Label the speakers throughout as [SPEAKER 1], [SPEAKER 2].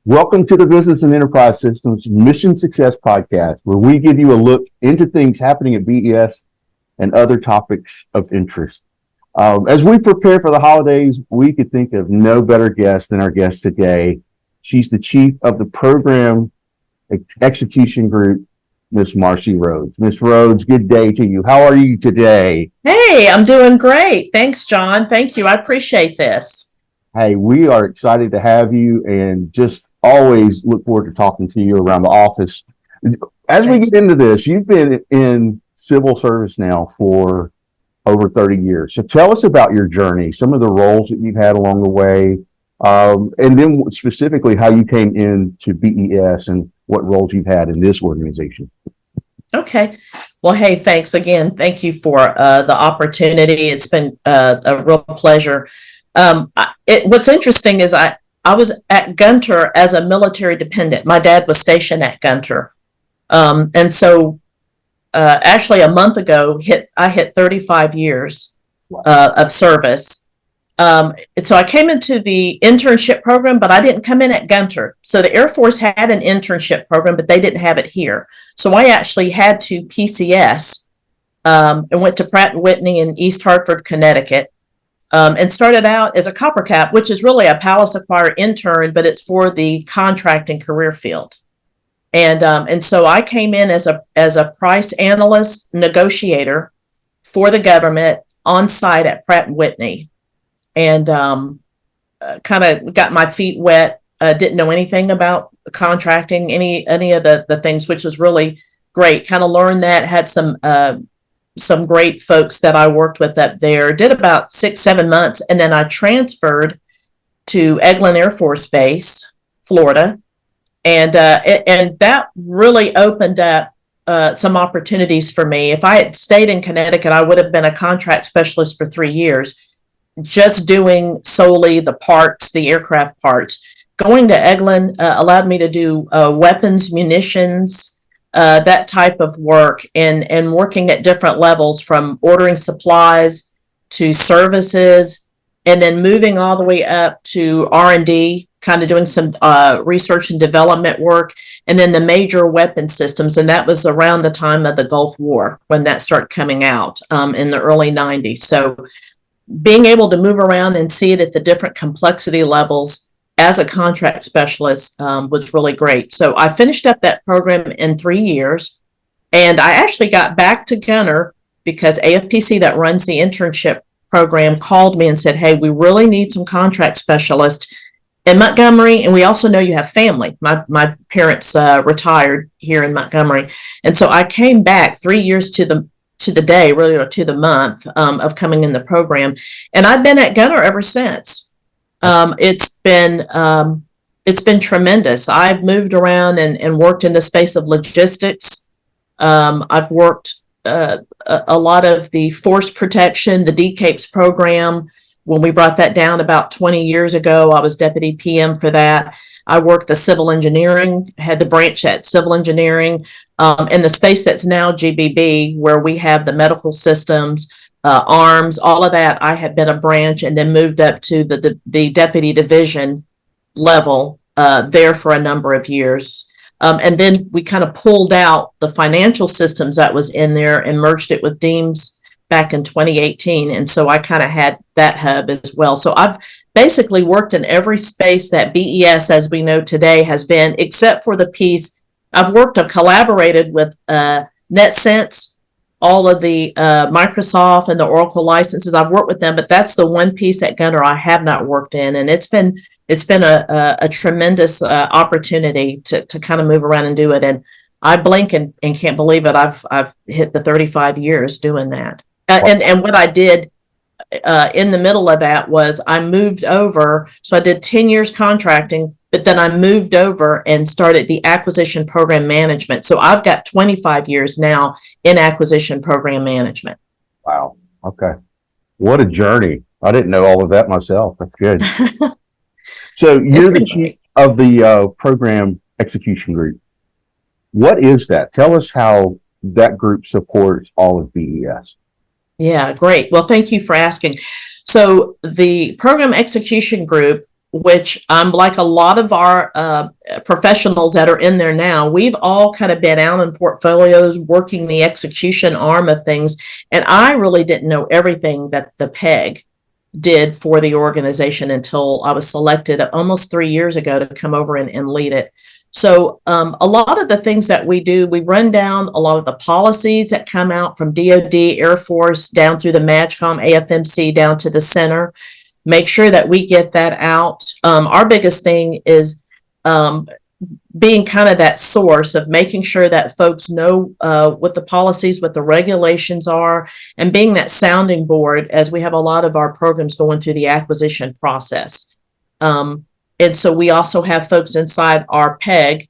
[SPEAKER 1] Welcome to the Business and Enterprise Systems Mission Success Podcast, where we give you a look into things happening at BES and other topics of interest. As we prepare for the holidays, we could think of no better guest than our guest today. She's the chief of the Program Execution Group, Miss Marcie Rhodes. Miss Rhodes, good day to you. How are you today?
[SPEAKER 2] Hey, I'm doing great. Thanks, John. Thank you. I appreciate this.
[SPEAKER 1] Hey, we are excited to have you and just always look forward to talking to you around the office. As we get into this, you've been in civil service now for over 30 years. So tell us about your journey, some of the roles that you've had along the way, and then specifically how you came into BES and what roles you've had in this organization.
[SPEAKER 2] Okay. Well, hey, thanks again. Thank you for the opportunity. It's been a real pleasure. What's interesting is I was at Gunter as a military dependent. My dad was stationed at Gunter. And so actually a month ago, I hit 35 years of service. And so I came into the internship program, but I didn't come in at Gunter. So the Air Force had an internship program, but they didn't have it here. So I actually had to PCS and went to Pratt & Whitney in East Hartford, Connecticut. And started out as a copper cap, which is really a Palace Acquire intern, but it's for the contracting career field. And so I came in as a price analyst negotiator for the government on site at Pratt & Whitney, and kind of got my feet wet. Didn't know anything about contracting, any of the things, which was really great. Kind of learned that, had some great folks that I worked with up there, did about 6-7 months. And then I transferred to Eglin Air Force Base, Florida. And that really opened up some opportunities for me. If I had stayed in Connecticut, I would have been a contract specialist for 3 years, just doing solely the parts, the aircraft parts. Going to Eglin allowed me to do weapons, munitions, that type of work, and working at different levels, from ordering supplies to services, and then moving all the way up to R&D, kind of doing some research and development work, and then the major weapon systems. And that was around the time of the Gulf War when that started coming out in the early 90s. So being able to move around and see it at the different complexity levels as a contract specialist was really great. So I finished up that program in 3 years, and I actually got back to Gunter because AFPC, that runs the internship program, called me and said, hey, we really need some contract specialists in Montgomery, and we also know you have family. My parents retired here in Montgomery, and so I came back 3 years to the day, really, or to the month of coming in the program, and I've been at Gunter ever since. It's been tremendous. I've moved around and worked in the space of logistics. I've worked a lot of the force protection, the DCAPES program. When we brought that down about 20 years ago, I was deputy PM for that. I worked the civil engineering, had the branch at civil engineering, in the space that's now GBB, where we have the medical systems, arms, all of that. I had been a branch and then moved up to the deputy division level there for a number of years. And then we kind of pulled out the financial systems that was in there and merged it with Deems back in 2018. And so I kind of had that hub as well. So I've basically worked in every space that BES, as we know today, has been, except for the piece. I've collaborated with NetSense, all of the Microsoft and the Oracle licenses. I've worked with them, but that's the one piece at Gunter I have not worked in. And it's been a tremendous opportunity to kind of move around and do it. And I blink and can't believe it. I've hit the 35 years doing that. And what I did in the middle of that was I moved over. So I did 10 years contracting, but then I moved over and started the acquisition program management. So I've got 25 years now in acquisition program management.
[SPEAKER 1] Wow. Okay. What a journey. I didn't know all of that myself. That's good. So you're the chief of the Program Execution Group. What is that? Tell us how that group supports all of BES.
[SPEAKER 2] Yeah, great. Well, thank you for asking. So the Program Execution Group which like a lot of our professionals that are in there now, we've all kind of been out in portfolios working the execution arm of things. And I really didn't know everything that the PEG did for the organization until I was selected almost 3 years ago to come over and lead it. So a lot of the things that we do, we run down a lot of the policies that come out from DOD, Air Force, down through the MAGCOM, AFMC, down to the center. Make sure that we get that out. Our biggest thing is being kind of that source of making sure that folks know what the policies, what the regulations are, and being that sounding board as we have a lot of our programs going through the acquisition process. And so we also have folks inside our PEG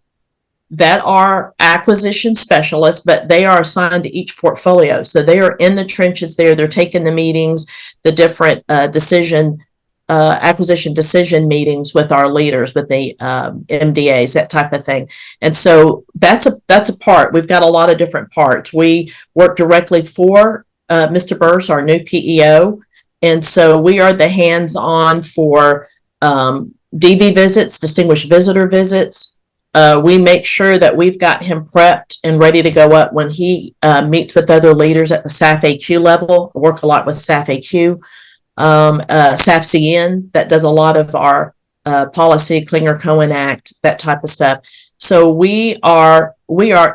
[SPEAKER 2] that are acquisition specialists, but they are assigned to each portfolio. So they are in the trenches there. They're taking the meetings, the different acquisition decision meetings with our leaders, with the MDAs, that type of thing. And so that's a part. We've got a lot of different parts. We work directly for Mr. Burse, our new PEO. And so we are the hands-on for DV visits, distinguished visitor visits. We make sure that we've got him prepped and ready to go up when he meets with other leaders at the SAF AQ level. I work a lot with SAF AQ. SAF CN, that does a lot of our policy, Klinger-Cohen Act, that type of stuff. So we are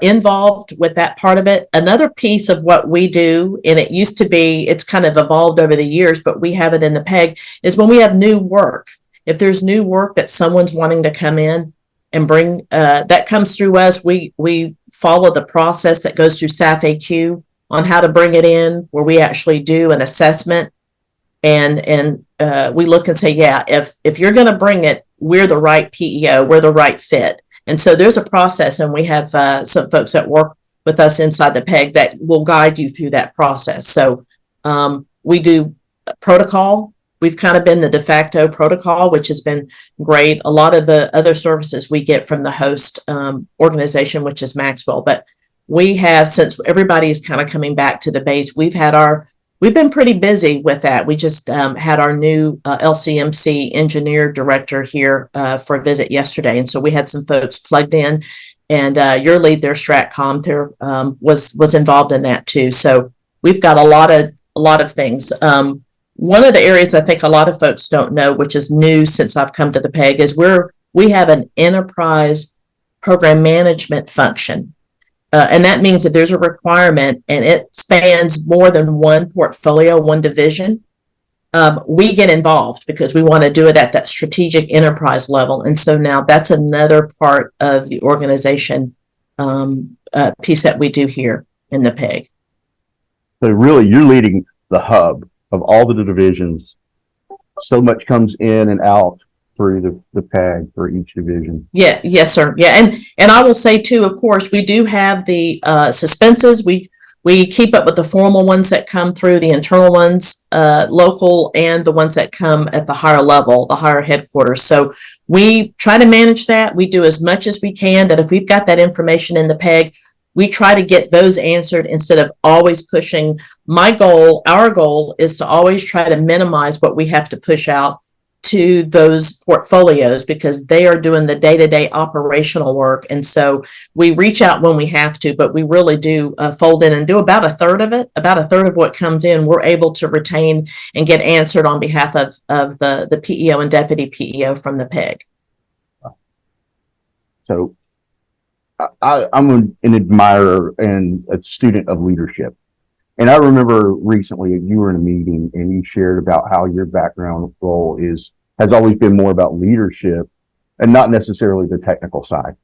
[SPEAKER 2] involved with that part of it. Another piece of what we do, and it used to be, it's kind of evolved over the years, but we have it in the PEG, is when we have new work. If there's new work that someone's wanting to come in and bring, that comes through us, we follow the process that goes through SAF AQ on how to bring it in, where we actually do an assessment. And we look and say, yeah, if you're going to bring it, we're the right PEO, we're the right fit. And so there's a process, and we have some folks that work with us inside the PEG that will guide you through that process. So we do protocol. We've kind of been the de facto protocol, which has been great. A lot of the other services we get from the host organization, which is Maxwell. But we have, since everybody is kind of coming back to the base, we've been pretty busy with that. We just had our new LCMC engineer director here for a visit yesterday. And so we had some folks plugged in, and your lead there, Stratcom, there was involved in that too. So we've got a lot of things. One of the areas I think a lot of folks don't know, which is new since I've come to the PEG, is we have an enterprise program management function. And that means that there's a requirement and it spans more than one portfolio, one division. We get involved because we want to do it at that strategic enterprise level. And so now that's another part of the organization piece that we do here in the PEG.
[SPEAKER 1] So really, you're leading the hub of all the divisions. So much comes in and out through the PEG for each division.
[SPEAKER 2] Yeah, yes, sir. Yeah, and I will say too, of course, we do have the suspenses. We keep up with the formal ones that come through, the internal ones, local, and the ones that come at the higher level, the higher headquarters. So we try to manage that. We do as much as we can. That if we've got that information in the PEG, we try to get those answered instead of always pushing. Our goal is to always try to minimize what we have to push out to those portfolios, because they are doing the day-to-day operational work. And so we reach out when we have to, but we really do fold in and do about a third of it. About a third of what comes in, we're able to retain and get answered on behalf of the PEO and deputy PEO from the PEG.
[SPEAKER 1] So I'm an admirer and a student of leadership. And I remember recently you were in a meeting and you shared about how your background role has always been more about leadership and not necessarily the technical side.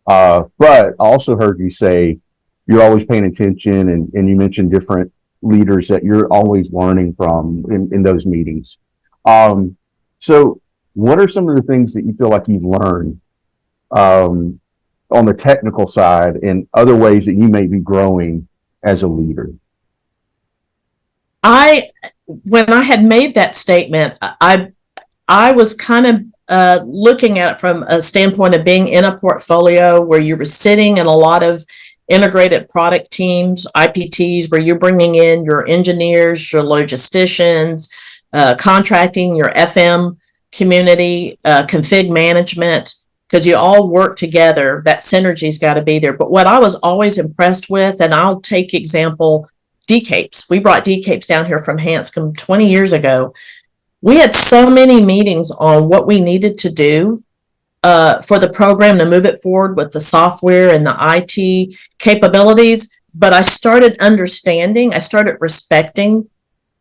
[SPEAKER 1] But I also heard you say you're always paying attention, and you mentioned different leaders that you're always learning from in those meetings. So what are some of the things that you feel like you've learned on the technical side and other ways that you may be growing as a leader?
[SPEAKER 2] When I had made that statement, I was kind of looking at it from a standpoint of being in a portfolio where you were sitting in a lot of integrated product teams, IPTs, where you're bringing in your engineers, your logisticians, contracting, your FM community, config management, because you all work together. That synergy's got to be there. But what I was always impressed with, and I'll take example, DCAPES. We brought DCAPES down here from Hanscom 20 years ago. We had so many meetings on what we needed to do for the program to move it forward with the software and the IT capabilities. But I started understanding, I started respecting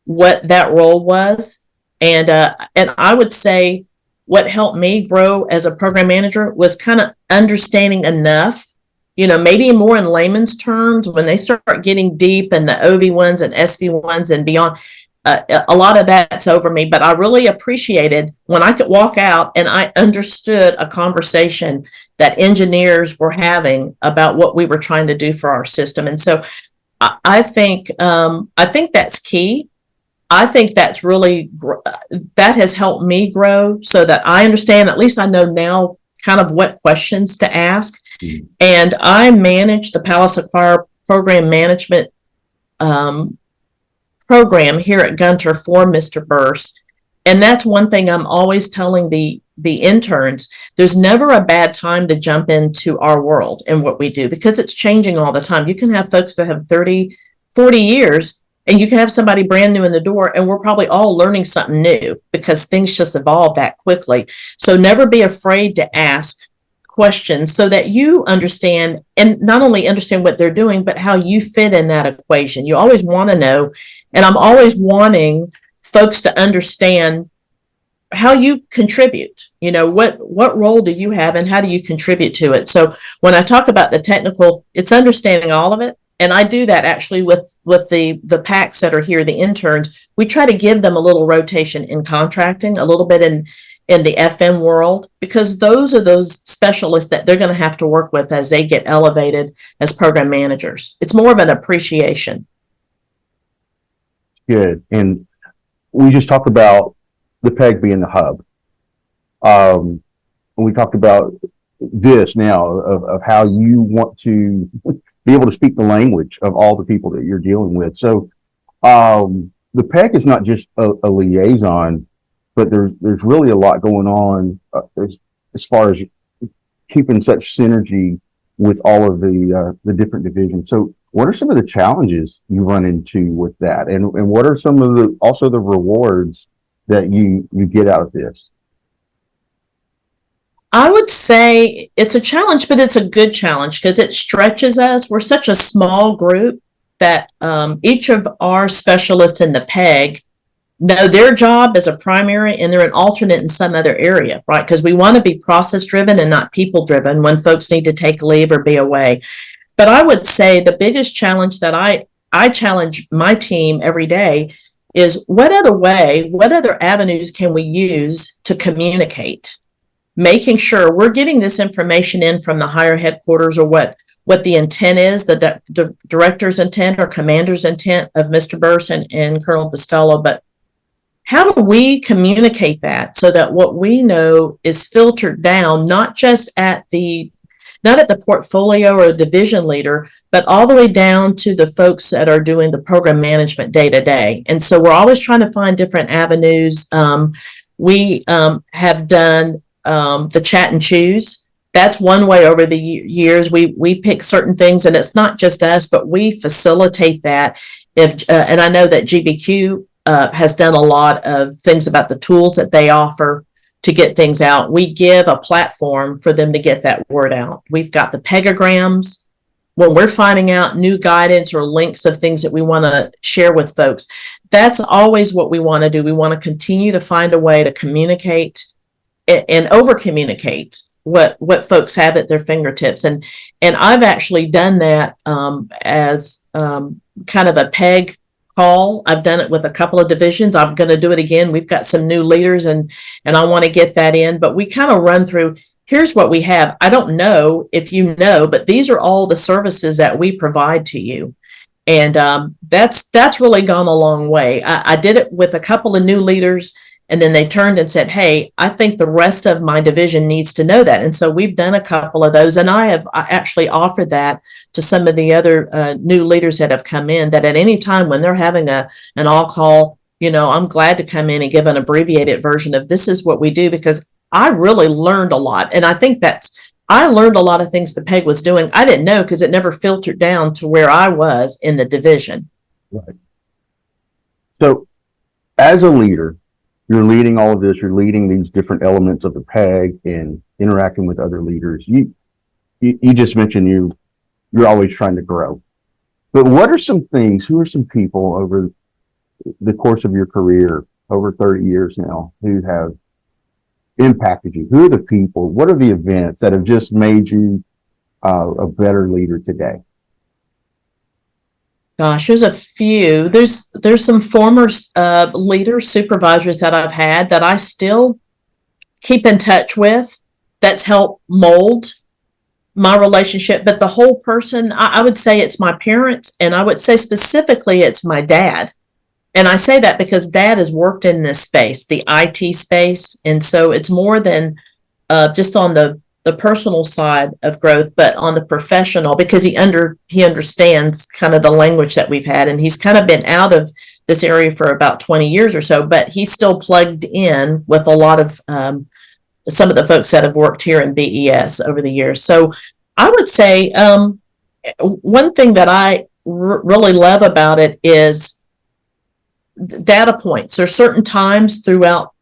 [SPEAKER 2] what that role was. And I would say what helped me grow as a program manager was kind of understanding enough, maybe more in layman's terms when they start getting deep in the OV1s and SV1s and beyond. A lot of that's over me, but I really appreciated when I could walk out and I understood a conversation that engineers were having about what we were trying to do for our system. And so I think that's key. I think that's really, that has helped me grow so that I understand, at least I know now kind of what questions to ask. Mm-hmm. And I manage the Palace Acquire program management program here at Gunter for Mr. Burse. And that's one thing I'm always telling the interns. There's never a bad time to jump into our world and what we do, because it's changing all the time. You can have folks that have 30, 40 years, and you can have somebody brand new in the door, and we're probably all learning something new because things just evolve that quickly. So never be afraid to ask questions so that you understand, and not only understand what they're doing, but how you fit in that equation. You always want to know, and I'm always wanting folks to understand how you contribute. What role do you have and how do you contribute to it? So when I talk about the technical, it's understanding all of it. And I do that actually with the PACs that are here, the interns. We try to give them a little rotation in contracting, a little bit in the FM world, because those are those specialists that they're going to have to work with as they get elevated as program managers. It's more of an appreciation.
[SPEAKER 1] Good. And we just talked about the PEG being the hub. And we talked about this now of how you want to be able to speak the language of all the people that you're dealing with. So the PEG is not just a liaison, but there's really a lot going on as far as keeping such synergy with all of the different divisions. So what are some of the challenges you run into with that? And what are some of the rewards that you get out of this?
[SPEAKER 2] I would say it's a challenge, but it's a good challenge because it stretches us. We're such a small group that each of our specialists in the PEG know their job as a primary and they're an alternate in some other area, right? Because we want to be process driven and not people driven when folks need to take leave or be away. But I would say the biggest challenge that I challenge my team every day is what other avenues can we use to communicate? Making sure we're getting this information in from the higher headquarters, or what the intent is, the director's intent or commander's intent of Mr. Burse and Colonel Costello. But how do we communicate that so that what we know is filtered down, not at the portfolio or division leader, but all the way down to the folks that are doing the program management day to day. And so we're always trying to find different avenues. We have done the chat and choose. That's one way over the years. We pick certain things, and it's not just us, but we facilitate that. And I know that GBQ has done a lot of things about the tools that they offer to get things out. We give a platform for them to get that word out. We've got the pegagrams. When we're finding out new guidance or links of things that we want to share with folks, that's always what we want to do. We want to continue to find a way to communicate and over communicate what folks have at their fingertips. And I've actually done that as kind of a PEG call. I've done it with a couple of divisions. I'm going to do it again. We've got some new leaders and I want to get that in, but we kind of run through, here's what we have. I don't know if you know, but these are all the services that we provide to you. And that's really gone a long way. I did it with a couple of new leaders, and then they turned and said, hey, I think the rest of my division needs to know that. And so we've done a couple of those. And I actually offered that to some of the other new leaders that have come in, that at any time when they're having an all-call, I'm glad to come in and give an abbreviated version of this is what we do, because I really learned a lot. And I think I learned a lot of things that Peg was doing. I didn't know because it never filtered down to where I was in the division.
[SPEAKER 1] Right. So as a leader, you're leading all of this, you're leading these different elements of the PEG and interacting with other leaders. You just mentioned you're always trying to grow. But what are some things, who are some people over the course of your career, over 30 years now, who have impacted you? Who are the people? What are the events that have just made you a better leader today?
[SPEAKER 2] Gosh, there's a few. There's some former leaders, supervisors that I've had that I still keep in touch with. That's helped mold my relationship. But the whole person, I would say it's my parents, and I would say specifically it's my dad. And I say that because Dad has worked in this space, the IT space, and so it's more than just on the personal side of growth, but on the professional, because he understands kind of the language that we've had, and he's kind of been out of this area for about 20 years or so, but he's still plugged in with a lot of some of the folks that have worked here in BES over the years. So I would say one thing that I really love about it is data points. There's certain times throughout,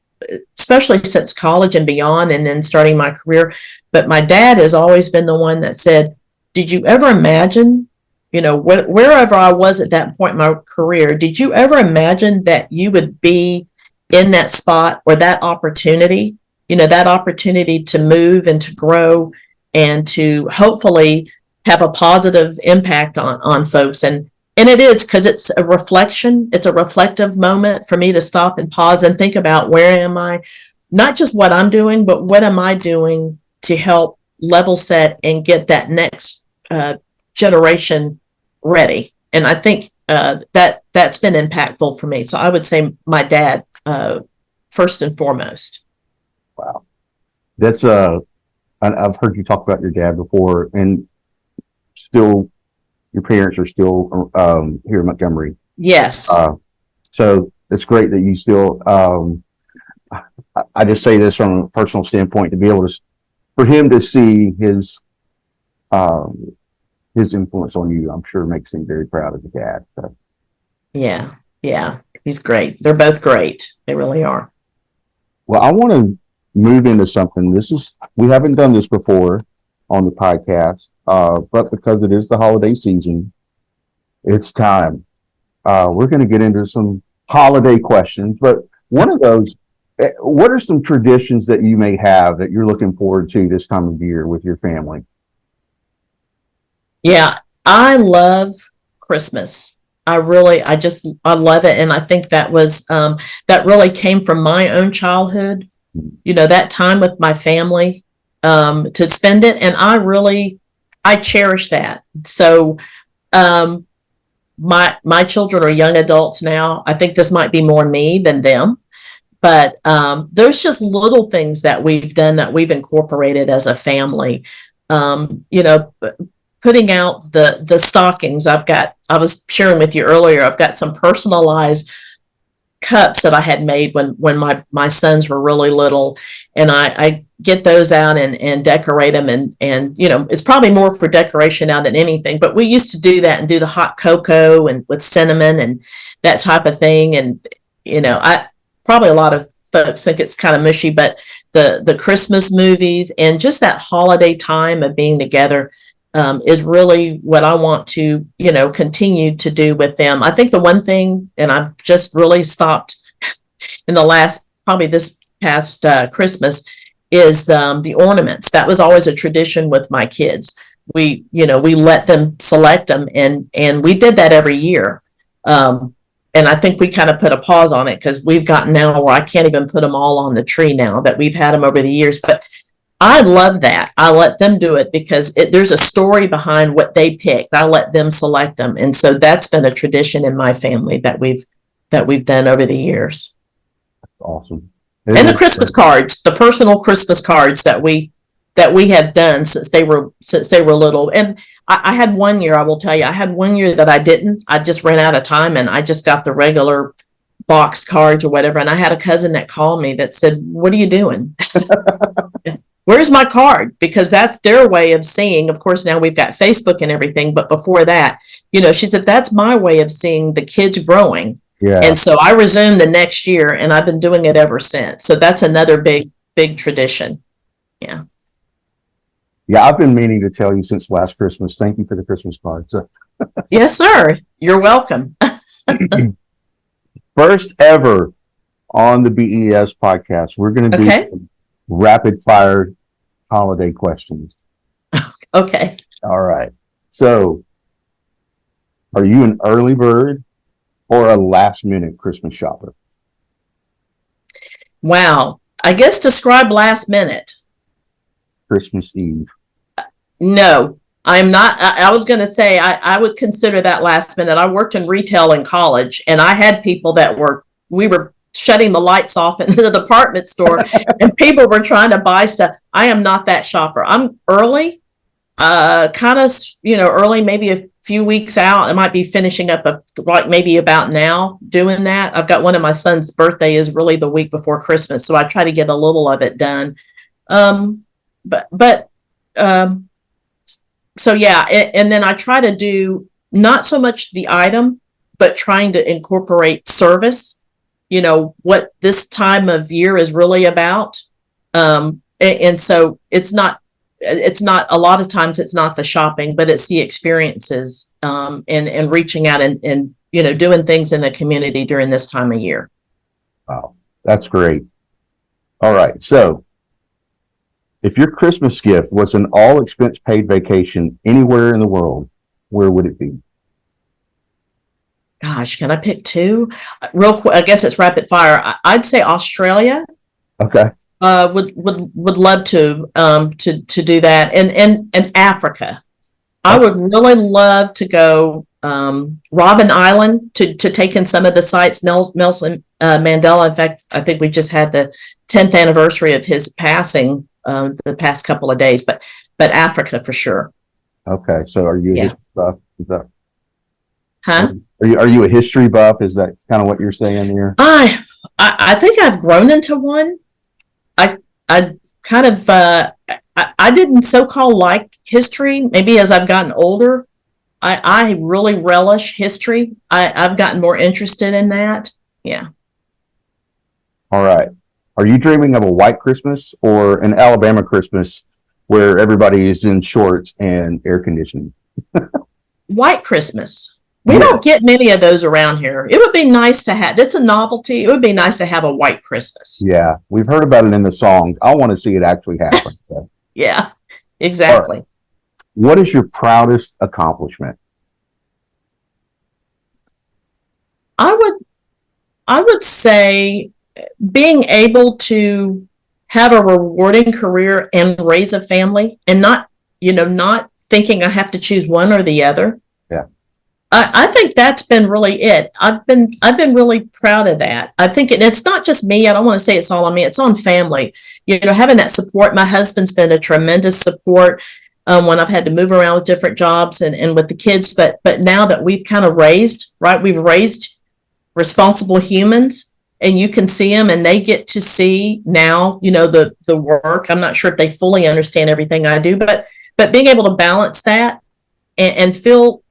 [SPEAKER 2] especially since college and beyond, and then starting my career. But my dad has always been the one that said, did you ever imagine, wherever I was at that point in my career, did you ever imagine that you would be in that spot or that opportunity, that opportunity to move and to grow and to hopefully have a positive impact on folks? And it is, because it's a reflection. It's a reflective moment for me to stop and pause and think about, where am I? Not just what I'm doing, but what am I doing to help level set and get that next generation ready? And I think that's been impactful for me. So I would say my dad, first and foremost.
[SPEAKER 1] Wow. That's I've heard you talk about your dad before, and still your parents are still here in Montgomery.
[SPEAKER 2] Yes.
[SPEAKER 1] So it's great that you still, I just say this from a personal standpoint, to be able to, for him to see his influence on you, I'm sure makes him very proud as a dad. So.
[SPEAKER 2] Yeah. He's great. They're both great. They really are.
[SPEAKER 1] Well, I want to move into something. We haven't done this before on the podcast, but because it is the holiday season, it's time. We're going to get into some holiday questions, but one of those, what are some traditions that you may have that you're looking forward to this time of year with your family?
[SPEAKER 2] Yeah, I love Christmas. I love it. And I think that was, that really came from my own childhood, that time with my family, to spend it. And I cherish that. So, my children are young adults now. I think this might be more me than them, but, there's just little things that we've done that we've incorporated as a family. Putting out the stockings. I was sharing with you earlier, I've got some personalized cups that I had made when my sons were really little, and I get those out and decorate them, and it's probably more for decoration now than anything, but we used to do that and do the hot cocoa and with cinnamon and that type of thing. And I probably a lot of folks think it's kind of mushy, but the Christmas movies and just that holiday time of being together is really what I want to, continue to do with them. I think the one thing, and I've just really stopped in probably this past Christmas, is the ornaments. That was always a tradition with my kids. We let them select them, and we did that every year. And I think we kind of put a pause on it because we've gotten now where I can't even put them all on the tree now that we've had them over the years. But I love that. I let them do it because there's a story behind what they picked. I let them select them. And so that's been a tradition in my family that we've done over the years.
[SPEAKER 1] That's awesome.
[SPEAKER 2] And the Christmas cards, the personal Christmas cards that we have done since they were little. And I had one year, I will tell you, I had one year that I didn't. I just ran out of time, and I just got the regular box cards or whatever. And I had a cousin that called me that said, "What are you doing? Where's my card?" Because that's their way of seeing. Of course, now we've got Facebook and everything, but before that, she said, "That's my way of seeing the kids growing."
[SPEAKER 1] Yeah.
[SPEAKER 2] And so I resumed the next year, and I've been doing it ever since. So that's another big tradition. Yeah.
[SPEAKER 1] Yeah, I've been meaning to tell you since last Christmas. Thank you for the Christmas card. So.
[SPEAKER 2] Yes, sir. You're welcome.
[SPEAKER 1] First ever on the BES podcast, we're going to do some rapid fire holiday questions.
[SPEAKER 2] Okay.
[SPEAKER 1] All right. So, are you an early bird or a last minute Christmas shopper?
[SPEAKER 2] Wow. I guess describe last minute.
[SPEAKER 1] Christmas Eve.
[SPEAKER 2] No, I'm not. I was going to say I would consider that last minute. I worked in retail in college, and I had people that we were shutting the lights off in the department store, and people were trying to buy stuff. I am not that shopper. I'm early, kind of, early, maybe a few weeks out. I might be finishing up like maybe about now doing that. I've got one of my son's birthday is really the week before Christmas, so I try to get a little of it done. So yeah, and then I try to do not so much the item, but trying to incorporate service, what this time of year is really about. And so it's not a lot of times it's not the shopping, but it's the experiences, and reaching out and doing things in the community during this time of year.
[SPEAKER 1] Wow, that's great. All right. So, if your Christmas gift was an all expense paid vacation anywhere in the world, where would it be?
[SPEAKER 2] Gosh, can I pick two? Real quick, I guess it's rapid fire. I'd say Australia.
[SPEAKER 1] Okay.
[SPEAKER 2] Would love to do that, and Africa. I would really love to go Robben Island to take in some of the sites. Nelson Mandela. In fact, I think we just had the 10th anniversary of his passing the past couple of days, but Africa for sure.
[SPEAKER 1] Okay, so are you a history buff? Is that?
[SPEAKER 2] Huh?
[SPEAKER 1] Are you a history buff? Is that kind of what you're saying here?
[SPEAKER 2] I think I've grown into one. I kind of I didn't so-called like history. Maybe as I've gotten older, I really relish history. I've gotten more interested in that. Yeah.
[SPEAKER 1] All right. Are you dreaming of a white Christmas or an Alabama Christmas where everybody is in shorts and air conditioning?
[SPEAKER 2] White Christmas. We don't get many of those around here. It would be nice to have. It's a novelty. It would be nice to have a white Christmas.
[SPEAKER 1] Yeah, we've heard about it in the song. I want to see it actually happen. So.
[SPEAKER 2] Yeah, exactly.
[SPEAKER 1] Right. What is your proudest accomplishment?
[SPEAKER 2] I would say being able to have a rewarding career and raise a family, and not thinking I have to choose one or the other.
[SPEAKER 1] Yeah.
[SPEAKER 2] I think that's been really it. I've been really proud of that. I think it's not just me. I don't want to say it's all on me. It's on family. Having that support. My husband's been a tremendous support when I've had to move around with different jobs and with the kids. But now that we've kind of we've raised responsible humans, and you can see them, and they get to see now, the work. I'm not sure if they fully understand everything I do, but being able to balance that. And feel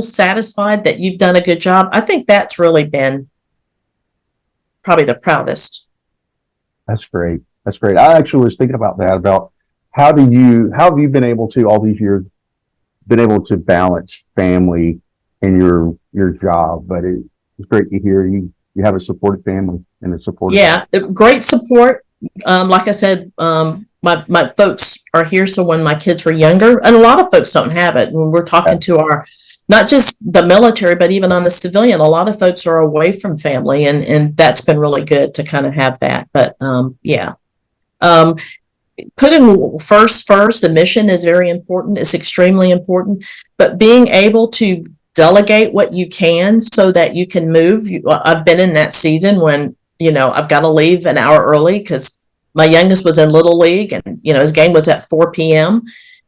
[SPEAKER 2] satisfied that you've done a good job. I think that's really been probably the proudest.
[SPEAKER 1] That's great. That's great. I actually was thinking about that, about how have you been able to, all these years, been able to balance family and your job. But it's great to hear you have a supportive family and a supportive.
[SPEAKER 2] Yeah, great support. Like I said, my folks are here. So when my kids were younger, and a lot of folks don't have it. When we're talking to our, not just the military, but even on the civilian, a lot of folks are away from family, and that's been really good to kind of have that. But putting first, the mission is very important. It's extremely important, but being able to delegate what you can so that you can move. I've been in that season when, I've got to leave an hour early because my youngest was in Little League, and, his game was at 4 p.m.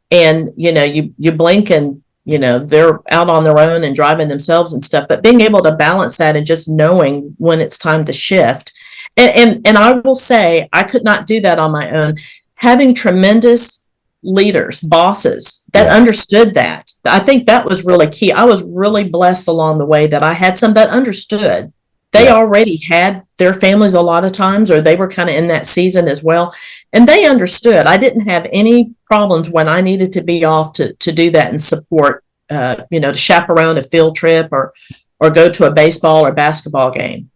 [SPEAKER 2] And, you blink and they're out on their own and driving themselves and stuff, but being able to balance that and just knowing when it's time to shift. And I will say, I could not do that on my own. Having tremendous leaders, bosses that understood that, I think that was really key. I was really blessed along the way that I had some that understood. They already had their families a lot of times, or they were kind of in that season as well. And they understood. I didn't have any problems when I needed to be off to do that and support, to chaperone a field trip or go to a baseball or basketball game.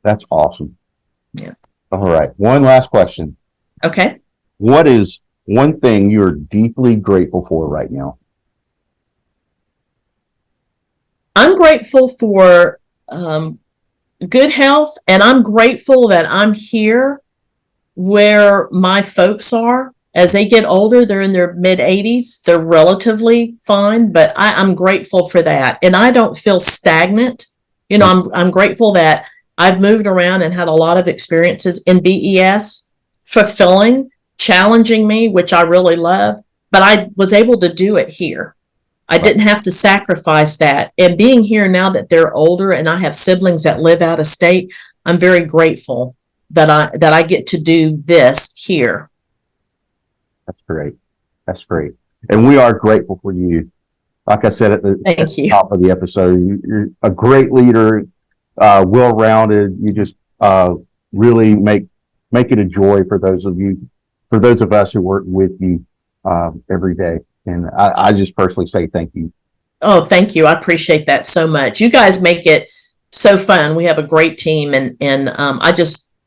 [SPEAKER 1] That's awesome.
[SPEAKER 2] Yeah.
[SPEAKER 1] All right. One last question.
[SPEAKER 2] Okay.
[SPEAKER 1] What is one thing you're deeply grateful for right now?
[SPEAKER 2] I'm grateful for good health, and I'm grateful that I'm here where my folks are. As they get older, they're in their mid 80s. They're relatively fine, but I'm grateful for that. And I don't feel stagnant. I'm grateful that I've moved around and had a lot of experiences in BES, fulfilling, challenging me, which I really love, but I was able to do it here. I didn't have to sacrifice that. And being here now that they're older and I have siblings that live out of state, I'm very grateful that I get to do this here.
[SPEAKER 1] That's great. That's great. And we are grateful for you. Like I said at the top of the episode, you're a great leader, well-rounded. You just really make it a joy for those of us who work with you every day. And I just personally say thank you.
[SPEAKER 2] Oh, thank you. I appreciate that so much. You guys make it so fun. We have a great team, and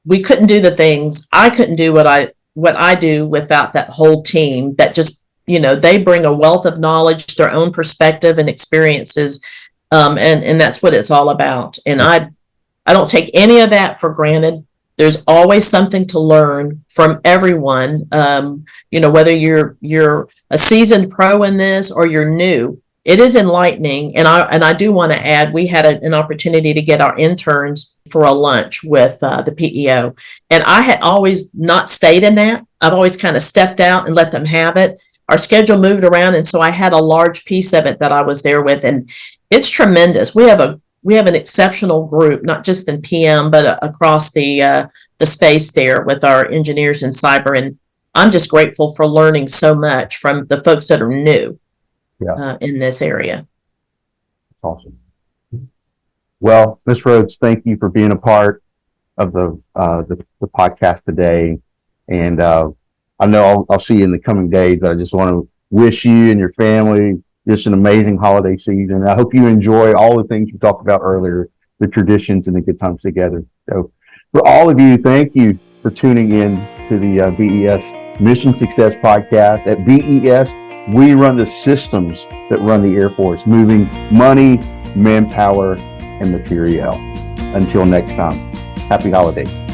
[SPEAKER 2] we couldn't do the things. I couldn't do what I do without that whole team that just, they bring a wealth of knowledge, their own perspective and experiences. And that's what it's all about. And I don't take any of that for granted. There's always something to learn from everyone. Whether you're a seasoned pro in this or you're new, it is enlightening. And I do want to add, we had an opportunity to get our interns for a lunch with the PEO. And I had always not stayed in that. I've always kind of stepped out and let them have it. Our schedule moved around, and so I had a large piece of it that I was there with. And it's tremendous. We have an exceptional group, not just in PM, but across the space there with our engineers in cyber. And I'm just grateful for learning so much from the folks that are new in this area.
[SPEAKER 1] Awesome. Well, Ms. Rhodes, thank you for being a part of the podcast today. And I know I'll see you in the coming days. I just want to wish you and your family just an amazing holiday season. I hope you enjoy all the things we talked about earlier, the traditions and the good times together. So for all of you, thank you for tuning in to the BES Mission Success Podcast. At BES, we run the systems that run the Air Force, moving money, manpower, and materiel. Until next time, happy holidays.